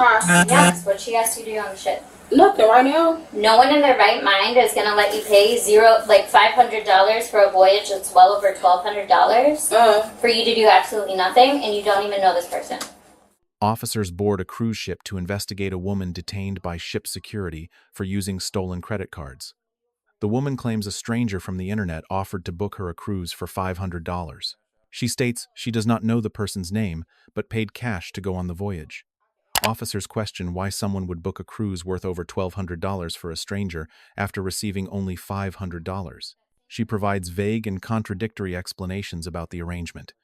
Huh? Yes, what she asked you to do on the ship. Nothing right now. No one in their right mind is gonna let you pay $500 for a voyage that's well over $1,200 for you to do absolutely nothing, and you don't even know this person. Officers board a cruise ship to investigate a woman detained by ship security for using stolen credit cards. The woman claims a stranger from the internet offered to book her a cruise for $500. She states she does not know the person's name, but paid cash to go on the voyage. Officers question why someone would book a cruise worth over $1,200 for a stranger after receiving only $500. She provides vague and contradictory explanations about the arrangement.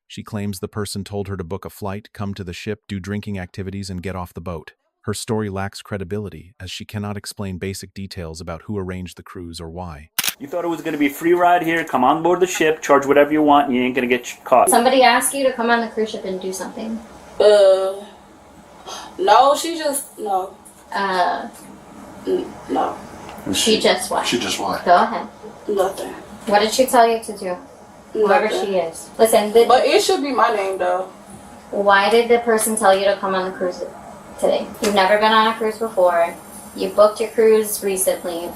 She claims the person told her to book a flight, come to the ship, do drinking activities, and get off the boat. Her story lacks credibility, as she cannot explain basic details about who arranged the cruise or why. You thought it was going to be a free ride here, come on board the ship, charge whatever you want, and you ain't going to get caught. Somebody asked you to come on the cruise ship and do something. No, she just, no. No. She just what? She just what? Go ahead. Nothing. What did she tell you to do? Whoever Nothing. she is. Listen, But it should be my name, though. why did the person tell you to come on the cruise today? You've never been on a cruise before. You booked your cruise recently.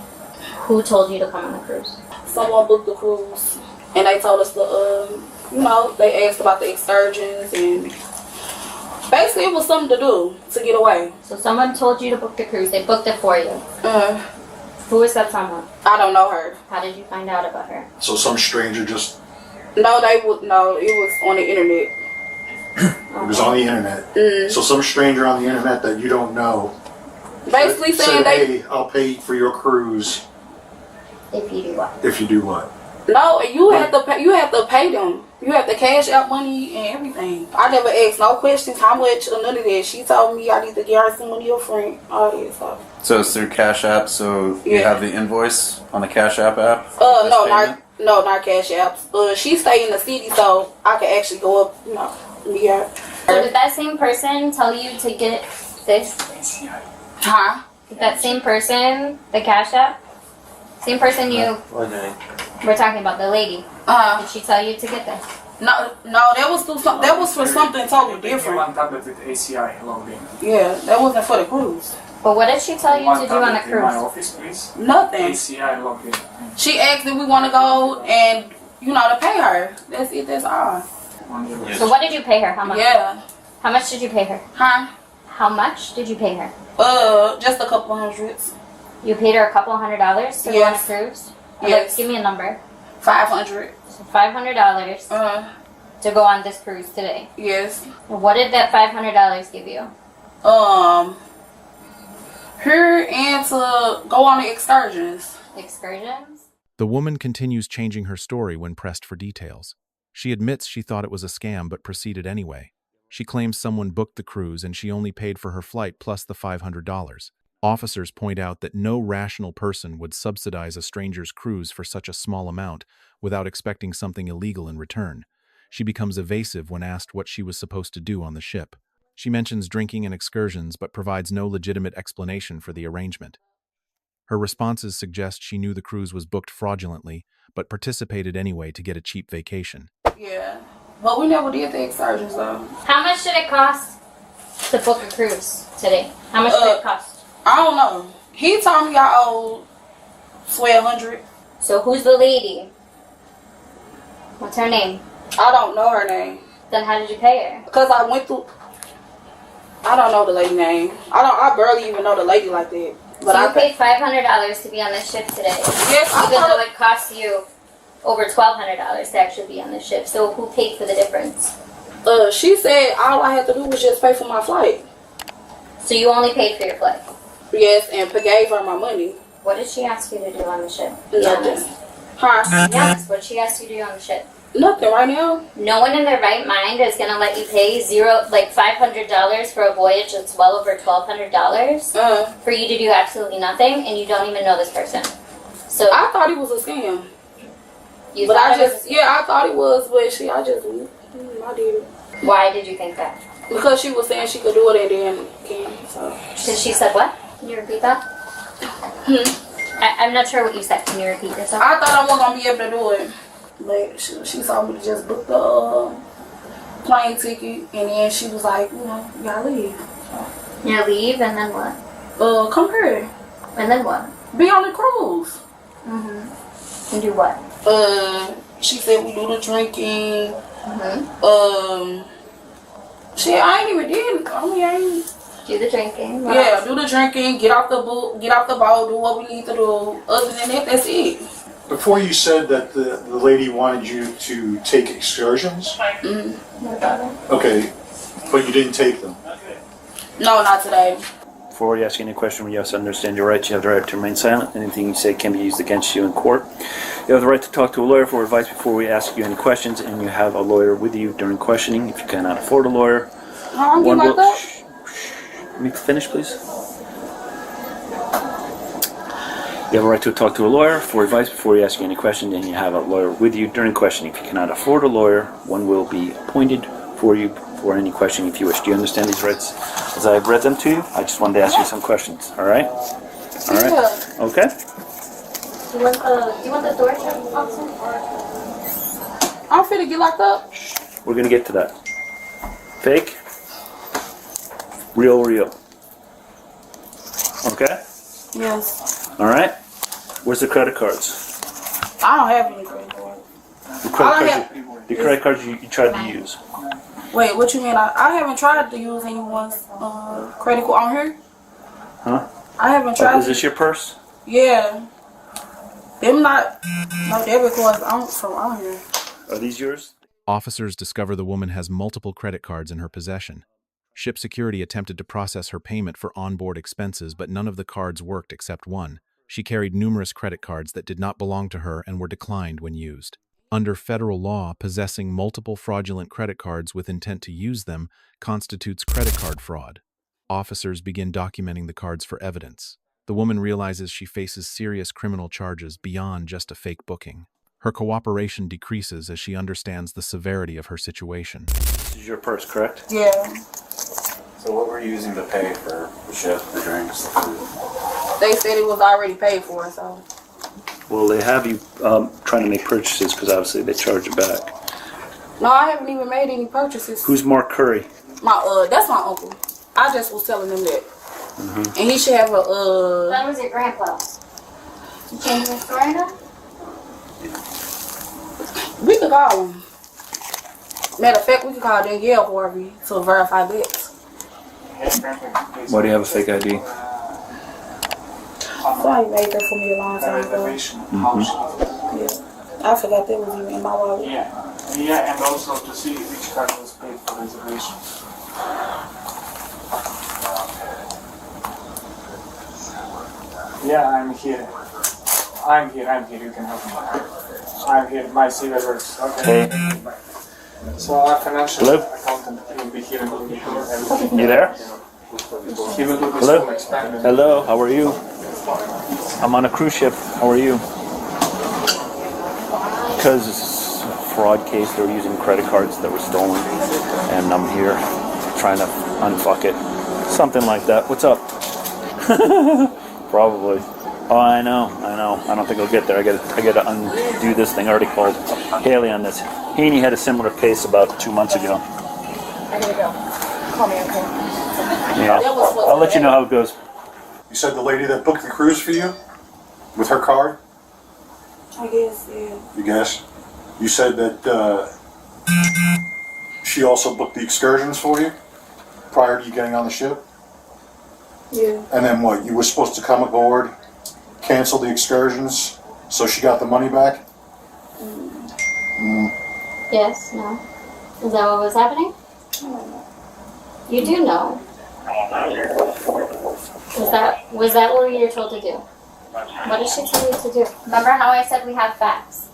Who told you to come on the cruise? Someone booked the cruise, and they told us to, they asked about the excursions, and basically it was something to do to get away. So someone told you to book the cruise. They booked it for you. Who is that someone? I don't know her. How did you find out about her? So some stranger just... No, it was on the internet. It was on the internet. So some stranger on the internet that you don't know Basically saying said, hey, I'll pay for your cruise If you do what? if you do what? No, you have to pay. You have to pay them. You have to cash out money and everything. I never asked no questions, how much or none of that. She told me I need to get her some money up front, all that stuff. So it's through Cash App. So you have the invoice on the Cash App app. No, not cash apps. She stay in the city, so I can actually go up. Meet her. So did that same person tell you to get this? Huh? Did that same person, the Cash App? Same person you were talking about, the lady. Did she tell you to get this? No, that was for something totally different. One tablet with ACI logged in. Yeah, that wasn't for the cruise. But what did she tell you to do on the In my cruise? office, please. Nothing. ACI logged in. She asked if we want to go and to pay her. That's it. That's all. So what did you pay her? How much? Yeah. How much did you pay her? Huh? How much did you pay her? Just a couple hundreds. You paid her a couple $100 to go on a cruise? Yes. Give me a number. 500. So $500 to go on this cruise today. Yes. What did that $500 give you? Her and to go on the excursions. Excursions? The woman continues changing her story when pressed for details. She admits she thought it was a scam but proceeded anyway. She claims someone booked the cruise and she only paid for her flight plus the $500. Officers point out that no rational person would subsidize a stranger's cruise for such a small amount without expecting something illegal in return. She becomes evasive when asked what she was supposed to do on the ship. She mentions drinking and excursions but provides no legitimate explanation for the arrangement. Her responses suggest she knew the cruise was booked fraudulently but participated anyway to get a cheap vacation. Yeah. But we never did the excursions though. How much did it cost to book a cruise today? How much did it cost? I don't know. He told me I owed $1,200. So who's the lady? What's her name? I don't know her name. Then how did you pay her? Cause I went through. I don't know the lady name. I barely even know the lady like that. But So I you paid $500 to be on this ship today. Yes, even though it cost you over $1,200 to actually be on the ship. So who paid for the difference? She said all I had to do was just pay for my flight. So you only paid for your flight? Yes, and gave her my money. What did she ask you to do on the ship? Nothing. Huh? Yes, what she asked you to do on the ship? Nothing right now. No one in their right mind is gonna let you pay $500 for a voyage that's well over $1,200 for you to do absolutely nothing, and you don't even know this person. So I thought it was a scam. I thought it was, but I did it. Why did you think that? Because she was saying she could do it and then can't. So. Because she said what? Can you repeat that? I'm not sure what you said. Can you repeat yourself? I thought I wasn't gonna be able to do it. But she told me to just book the plane ticket, and then she was like, you know, you gotta leave. Yeah, leave, and then what? Come here. And then what? Be on the cruise. And do what? She said we do the drinking. Shit, I ain't even did. I mean, I ain't. Do the drinking. What Yeah, else? do the drinking. Get off the boat. Get off the boat. Do what we need to do. Other than that, that's it. Before you said that the lady wanted you to take excursions. What about it? Okay, but you didn't take them. No, not today. Before you ask any question, you have to understand your rights. You have the right to remain silent. Anything you say can be used against you in court. You have the right to talk to a lawyer for advice before we ask you any questions, and you have a lawyer with you during questioning. If you cannot afford a lawyer, I'm getting like that. Let me finish, please. You have a right to talk to a lawyer for advice before we ask you any questions, and you have a lawyer with you during questioning. If you cannot afford a lawyer, one will be appointed for you for any question if you wish. Do you understand these rights as I have read them to you? I just wanted to ask you some questions. All right? All right? Yeah. Okay? Do you want the door shut, officer? I'm finna get locked up. We're going to get to that. Fake? Real. Okay? Yes. All right? Where's the credit cards? I don't have any credit card. The credit cards you tried to use. Wait, what you mean? I haven't tried to use anyone's credit card on here. Huh? I haven't tried. Is this your purse? Yeah. Them not no debit cards from on here. Are these yours? Officers discover the woman has multiple credit cards in her possession. Ship security attempted to process her payment for onboard expenses, but none of the cards worked except one. She carried numerous credit cards that did not belong to her and were declined when used. Under federal law, possessing multiple fraudulent credit cards with intent to use them constitutes credit card fraud. Officers begin documenting the cards for evidence. The woman realizes she faces serious criminal charges beyond just a fake booking. Her cooperation decreases as she understands the severity of her situation. This is your purse, correct? Yeah. So what were you using to pay for the ship, the drinks, the food? They said it was already paid for, so. Well, they have you trying to make purchases because obviously they charge you back. No, I haven't even made any purchases. Who's Mark Curry? That's my uncle. I just was telling him that. And he should have a That was your grandpa. You changing the story now? we could call him. Matter of fact, we could call Danielle Harvey to verify that. Why do you have a fake ID? Somebody made that for me a long time ago. Yeah. I forgot that was even in my wallet. Yeah, and also to see which card was paid for reservation. Yeah, I'm here. You can help me. I'm here. My CV works. Okay. So our financial accountant will be here and will be here. Everything. You there? He will do this Hello? full experiment. Hello, how are you? I'm on a cruise ship. How are you? Because it's a fraud case, they were using credit cards that were stolen, and I'm here trying to unfuck it. Something like that. What's up? Probably. Oh, I know. I don't think I'll get there. I gotta undo this thing. I already called Haley on this. Heaney had a similar case about 2 months ago. I gotta go. Call me, okay? Yeah. I'll let you know how it goes. You said the lady that booked the cruise for you with her card? I guess, yeah. You guess? You said that she also booked the excursions for you prior to you getting on the ship? Yeah. And then what? You were supposed to come aboard, cancel the excursions, so she got the money back? Yes, no. Is that what was happening? You do know. Was that what you were told to do? What did she tell you to do? Remember how I said we have facts?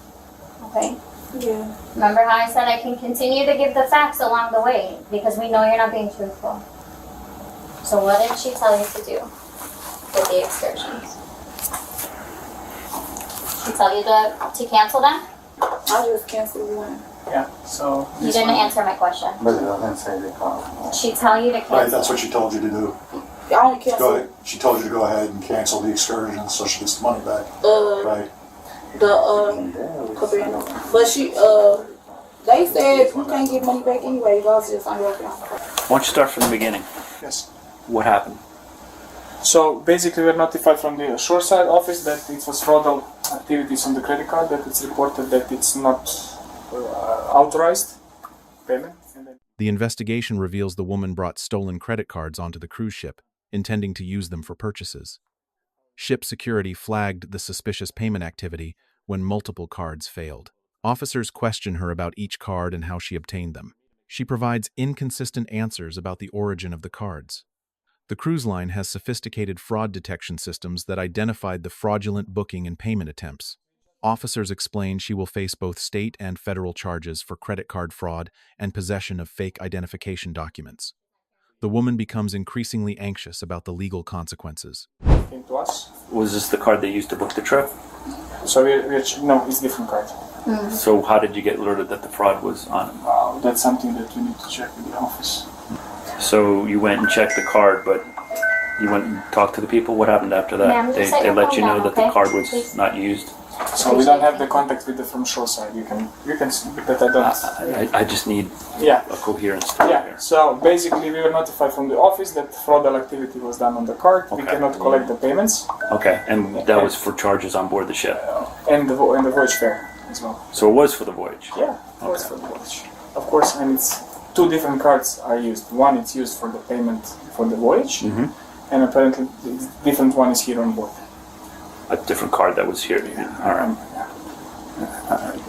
Okay? Yeah. Remember how I said I can continue to give the facts along the way because we know you're not being truthful. So what did she tell you to do with the excursions? She tell you to cancel them? I just canceled one. Yeah, so You didn't answer my question. She tell you to cancel. Right, that's what she told you to do. I only Go canceled. ahead. She told you to go ahead and cancel the excursions so she gets the money back. Right. Cabana. But she They said you can't get money back anyway. You lost just on your account. Why don't you start from the beginning? Yes. What happened? So basically, we're notified from the shoreside office that it was fraudulent activities on the credit card. That it's reported that it's not authorized payment. And then The investigation reveals the woman brought stolen credit cards onto the cruise ship, intending to use them for purchases. Ship security flagged the suspicious payment activity when multiple cards failed. Officers question her about each card and how she obtained them. She provides inconsistent answers about the origin of the cards. The cruise line has sophisticated fraud detection systems that identified the fraudulent booking and payment attempts. Officers explain she will face both state and federal charges for credit card fraud and possession of fake identification documents. The woman becomes increasingly anxious about the legal consequences. came to us. Was this the card they used to book the trip? So no, it's different card. So how did you get alerted that the fraud was on it? That's something that we need to check with the office. So you went and checked the card, but you went and talked to the people? What happened after that? Ma'am, just set They your let phone you know down, that the okay? card was Please. not used? So we don't have the contact with the from shoreside. You can, but I don't. I just need Yeah. a coherent story Yeah, here. so basically we were notified from the office that fraudulent activity was done on the card. We Okay. cannot collect the payments Okay, and that was for charges on board the ship. and the voyage fare as well. So it was for the voyage? Yeah, of course Okay. for the voyage. Of course, and it's two different cards are used. One it's used for the payment for the voyage, and apparently the different one is here on board. A different card that was here. All right.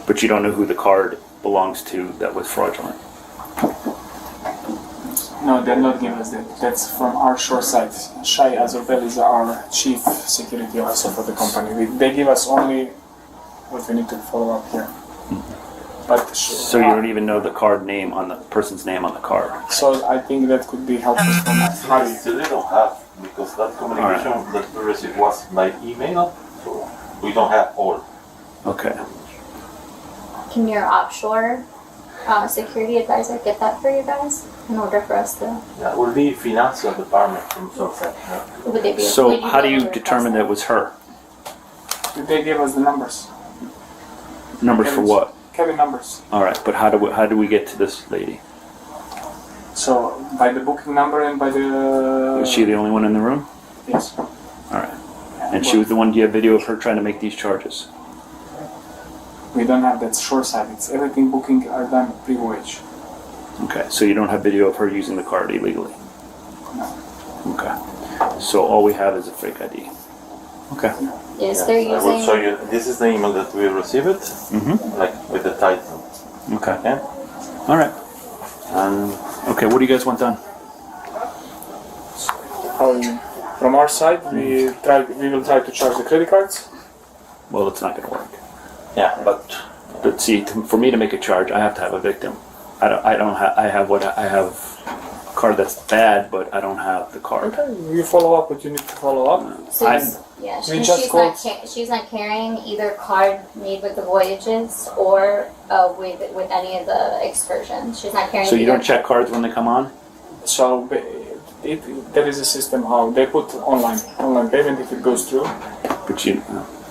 But you don't know who the card belongs to that was fraudulent? No, they're not giving us that. That's from our shore side. Shai Azobel is our chief security officer for the company. They give us only what we need to follow up here. But So you don't even know the card name on the person's name on the card? So I think that could be helpful from Harry. Still they don't have, because that communication that we received was by email, so we don't have all. Okay. Can your offshore security advisor get that for you guys in order for us to? That will be financial department from Sunset. Would they be? So would how do be you able to determine that it request was her? They gave us the numbers, Numbers for what? cabin numbers. All right, but how do we get to this lady? So by the booking number and by the Was she the only one in the room? yes. All right. And she was the one. Do you have video of her trying to make these charges? We don't have that shore side. It's everything booking are done pre-voyage. Okay, so you don't have video of her using the card illegally? No. Okay. So all we have is a fake ID. Okay. Yes, they're I will show using. you, this is the email that we received, like with the title. Okay. Okay? All right. And Okay, what do you guys want done? From our side, we will try to charge the credit cards. Well, it's not going to work. yeah, But see, for me to make a charge, I have to have a victim. I have a card that's bad, but I don't have the card. Okay, you follow up what you need to follow up. So I- yeah, We she's just not. called- She's not carrying either card made with the voyages or with any of the excursions. She's not carrying. So you either don't check cards when they come on? So there is a system how they put online payment if it goes through. But you,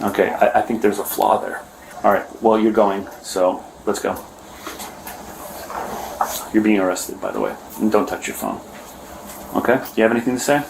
okay, I think there's a flaw there. All right, well, you're going, so let's go. You're being arrested, by the way. And don't touch your phone. Okay? Do you have anything to say?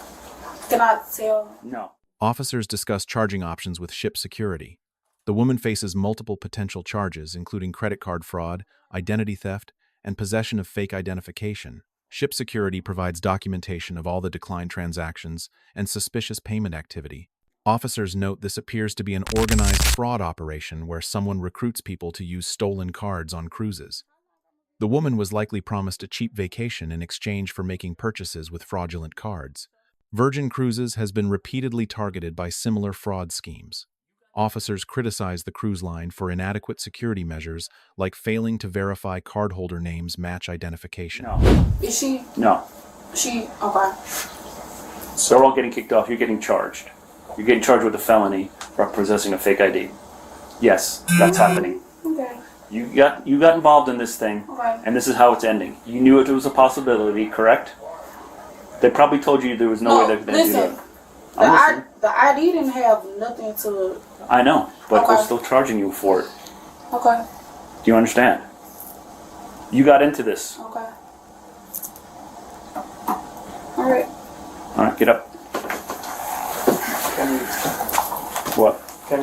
Can I tell? No. Officers discuss charging options with ship security. The woman faces multiple potential charges, including credit card fraud, identity theft, and possession of fake identification. Ship security provides documentation of all the declined transactions and suspicious payment activity. Officers note this appears to be an organized fraud operation where someone recruits people to use stolen cards on cruises. The woman was likely promised a cheap vacation in exchange for making purchases with fraudulent cards. Virgin Cruises has been repeatedly targeted by similar fraud schemes. Officers criticize the cruise line for inadequate security measures, like failing to verify cardholder names match identification. No. Is she? No. She? Okay. So we're all getting kicked off. You're getting charged. You're getting charged with a felony for possessing a fake ID. Yes, that's happening. Okay. You got involved in this thing, Okay. and this is how it's ending. You knew it was a possibility, correct? They probably told you there was no way they could do listen. that. I'm listening. The ID didn't have nothing to. I know, but we're Okay. still charging you for it. Okay. Do you understand? You got into this. Okay. All right. All right, get up. Can we What? try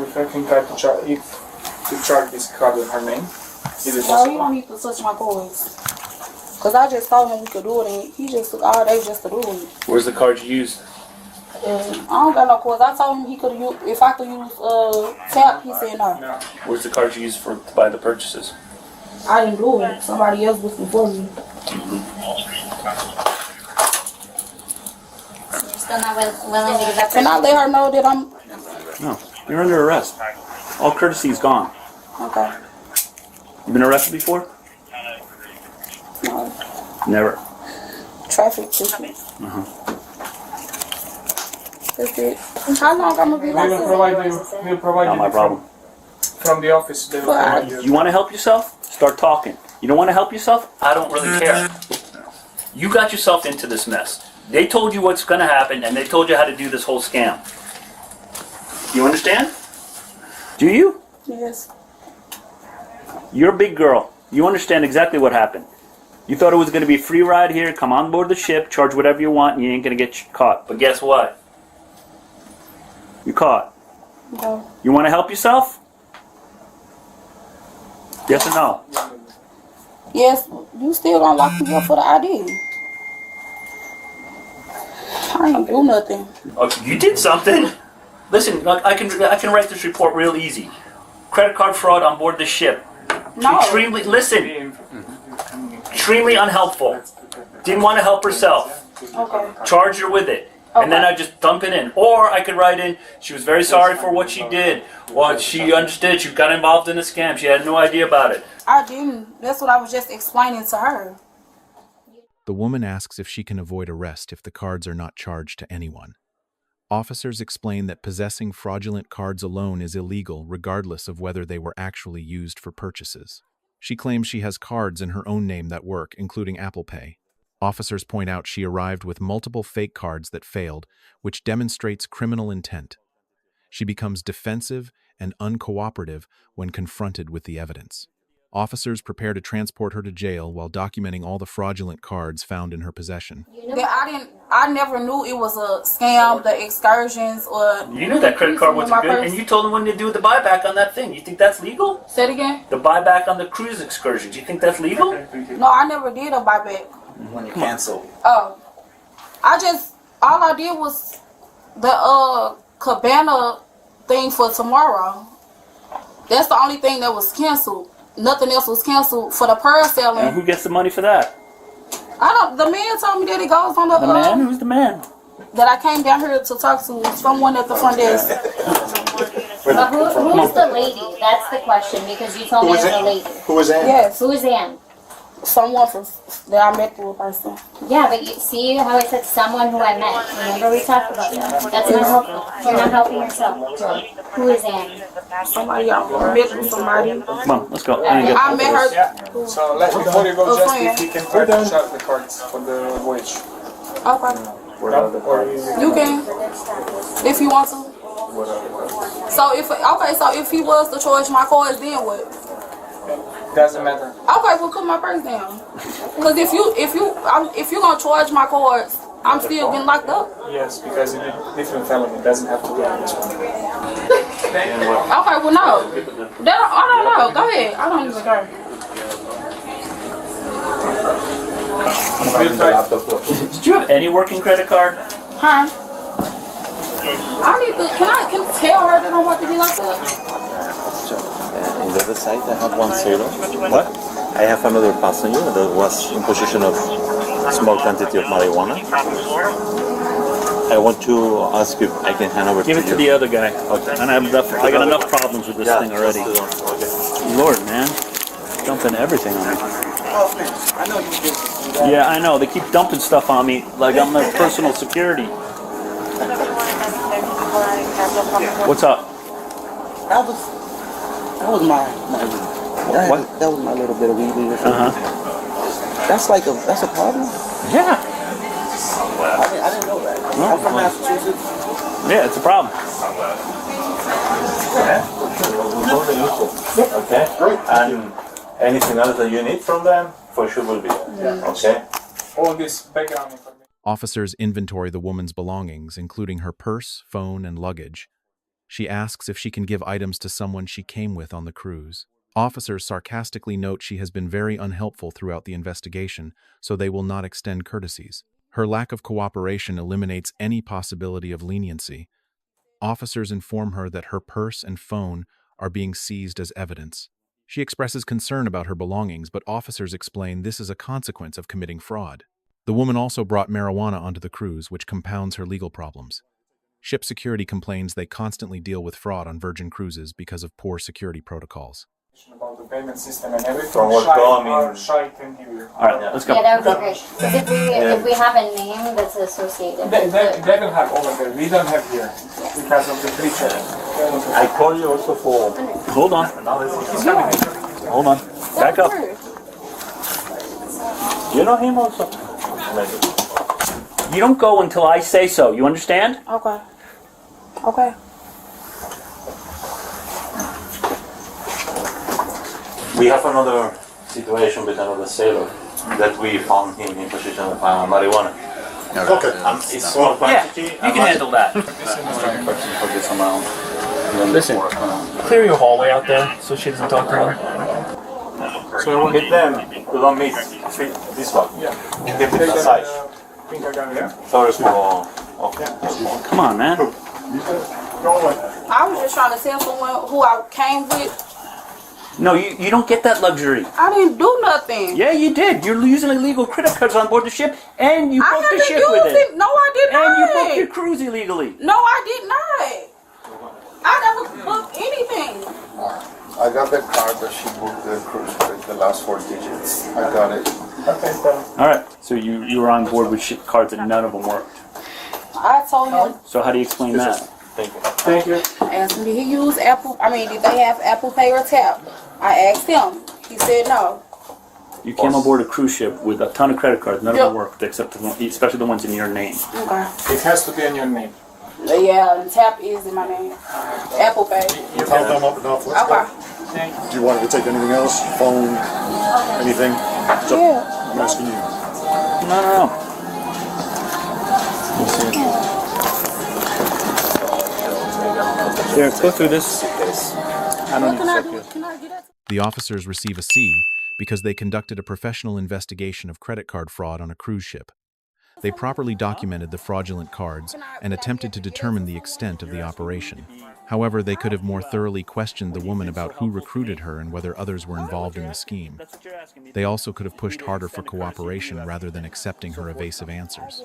to charge this card in her name? Is it No, you possible? don't need to touch my coins. Cause I just told him we could do it, and he just took all day just to do it. Where's the card you used? I don't got no coins. I told him he could use if I could use tap. He said no. No. Where's the card you used to buy the purchases? I didn't do it. Somebody else was before me. You're still not willing to give up. Can I let her know that I'm No, you're under arrest. All courtesy is gone. okay? You been arrested before? No Never. traffic ticket. That's it. How long I'm gonna be like We'll this? provide Not you my problem. from the office. They will provide you. You want to help yourself? Start talking. You don't want to help yourself? I don't really care. You got yourself into this mess. They told you what's going to happen, and they told you how to do this whole scam. You understand? Do you? Yes. You're a big girl. You understand exactly what happened. You thought it was going to be a free ride here, come on board the ship, charge whatever you want, and you ain't going to get caught. But guess what? You're caught. No. You want to help yourself? Yes or no? Yes. You still gonna lock me up for the ID? I ain't do nothing. Oh, you did something. Listen, I can write this report real easy. Credit card fraud on board the ship. No. Extremely unhelpful. Didn't want to help herself. Okay. Charged her with it. And then I just dump it in. Or I could write in, she was very sorry for what she did. Well, she understood, she got involved in a scam. She had no idea about it. I didn't. That's what I was just explaining to her. The woman asks if she can avoid arrest if the cards are not charged to anyone. Officers explain that possessing fraudulent cards alone is illegal regardless of whether they were actually used for purchases. She claims she has cards in her own name that work, including Apple Pay. Officers point out she arrived with multiple fake cards that failed, which demonstrates criminal intent. She becomes defensive and uncooperative when confronted with the evidence. Officers prepare to transport her to jail while documenting all the fraudulent cards found in her possession. I never knew it was a scam, the excursions or... You knew that credit card wasn't good, and you told them when to do the buyback on that thing. You think that's legal? Say it again? The buyback on the cruise excursions. You think that's legal? No, I never did a buyback. When you cancel. Oh. All I did was the cabana thing for tomorrow. That's the only thing that was canceled. Nothing else was canceled for the pearl selling. And who gets the money for that? The man told me that it goes on the man? Who's the man? That I came down here to talk to someone at the front desk. But who's the lady? That's the question, because you told me it was a lady. Who was Ann? Yes, Who is Ann? someone that I met through a person. Yeah, but you see how I said someone who I met. Remember we talked about that. That's not helpful. You're not helping yourself. Who is Ann? Somebody I met through somebody. Come on, let's go. I met her. Yeah. So before you go, Oh, just fine. if you can try to shut the cards for the voyage. Okay. Or You can, if you want to. So if he was to charge my cards, then what? doesn't matter. Okay, well put my purse down. Cause if you gonna charge my cards, I'm still getting locked up. Yes, because it's a different felony. It doesn't have to be on this one. Okay, well no. I don't know. Go ahead. I don't even care. Did you have any working credit card? Huh? Can I tell her that I want to be locked up? In the other side, I have one sailor. What? I have another passenger that was in possession of a small quantity of marijuana. I want to ask if I can hand over Give to it you. to the other guy. Okay. And I got enough problems with this thing already. Okay. Lord, man. Dumping everything on me. Yeah, I know. They keep dumping stuff on me like I'm their personal security. What's up? That was my What? that was my little bit of weed. Uh-huh. That's a problem. Yeah. I didn't know that. I'm from Massachusetts. Yeah, it's a problem. Okay. And anything else that you need from them? for sure will be there. Okay? All this background information. Officers inventory the woman's belongings, including her purse, phone, and luggage. She asks if she can give items to someone she came with on the cruise. Officers sarcastically note she has been very unhelpful throughout the investigation, so they will not extend courtesies. Her lack of cooperation eliminates any possibility of leniency. Officers inform her that her purse and phone are being seized as evidence. She expresses concern about her belongings, but officers explain this is a consequence of committing fraud. The woman also brought marijuana onto the cruise, which compounds her legal problems. Ship security complains they constantly deal with fraud on Virgin cruises because of poor security protocols. About the payment system and everything. From what Dom Shai can give you. All right, let's go. Yeah, that would be great. 'Cause if we have a name that's associated They with it. will have over there. We don't have here because of the preacher. I call you also for. Hold on. Hold on. Back up. You know him also? You don't go until I say so. You understand? Okay. Okay. We have another situation with another sailor that we found him in possession of marijuana. Okay. It's small quantity. You can handle that. For this amount. Listen, Clear your hallway out there so she doesn't talk to her. So with them, we don't meet this one. Yeah. Keep it aside. Finger gun, yeah. Sorry for. Okay. come on, man. I was just trying to tell someone who I came with. No, you don't get that luxury. I didn't do nothing. Yeah, you did. You're using illegal credit cards on board the ship, and you I booked the haven't ship used with it. it. No, I did not. And you booked your cruise illegally. No, I did not. I never booked anything. I got the card that she booked the cruise with, the last 4 digits. I got it. Okay, so All right. So you were on board with ship cards and none of them worked. I told him, So how do you explain that? Thank you. thank you. asked him, did he use Apple? I mean, did they have Apple Pay or Tap? I asked him. He said no. You came aboard a cruise ship with a ton of credit cards. None of Yep. them worked, except the one, especially the ones in your name. Okay. It has to be in your name. Yeah, and Tap is in my name. Apple Pay. You've held them up enough. Let's Okay. go. Do you want me to take anything else? Phone? Anything? It's up- Yeah. I'm asking you. No. Here, go through this. I don't need to check you. Can I get that? The officers receive a C because they conducted a professional investigation of credit card fraud on a cruise ship. They properly documented the fraudulent cards and attempted to determine the extent of the operation. However, they could have more thoroughly questioned the woman about who recruited her and whether others were involved in the scheme. They also could have pushed harder for cooperation rather than accepting her evasive answers.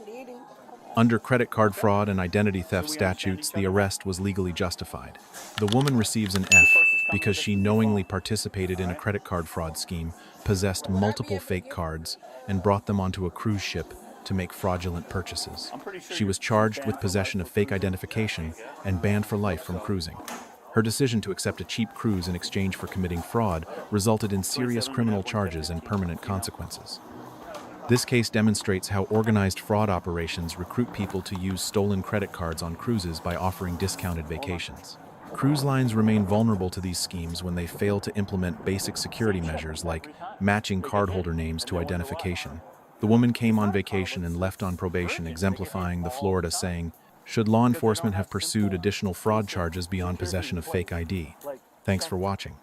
Under credit card fraud and identity theft statutes, the arrest was legally justified. The woman receives an F because she knowingly participated in a credit card fraud scheme, possessed multiple fake cards, and brought them onto a cruise ship to make fraudulent purchases. She was charged with possession of fake identification and banned for life from cruising. Her decision to accept a cheap cruise in exchange for committing fraud resulted in serious criminal charges and permanent consequences. This case demonstrates how organized fraud operations recruit people to use stolen credit cards on cruises by offering discounted vacations. Cruise lines remain vulnerable to these schemes when they fail to implement basic security measures like matching cardholder names to identification. The woman came on vacation and left on probation, exemplifying the Florida saying, "Should law enforcement have pursued additional fraud charges beyond possession of fake ID?" Thanks for watching.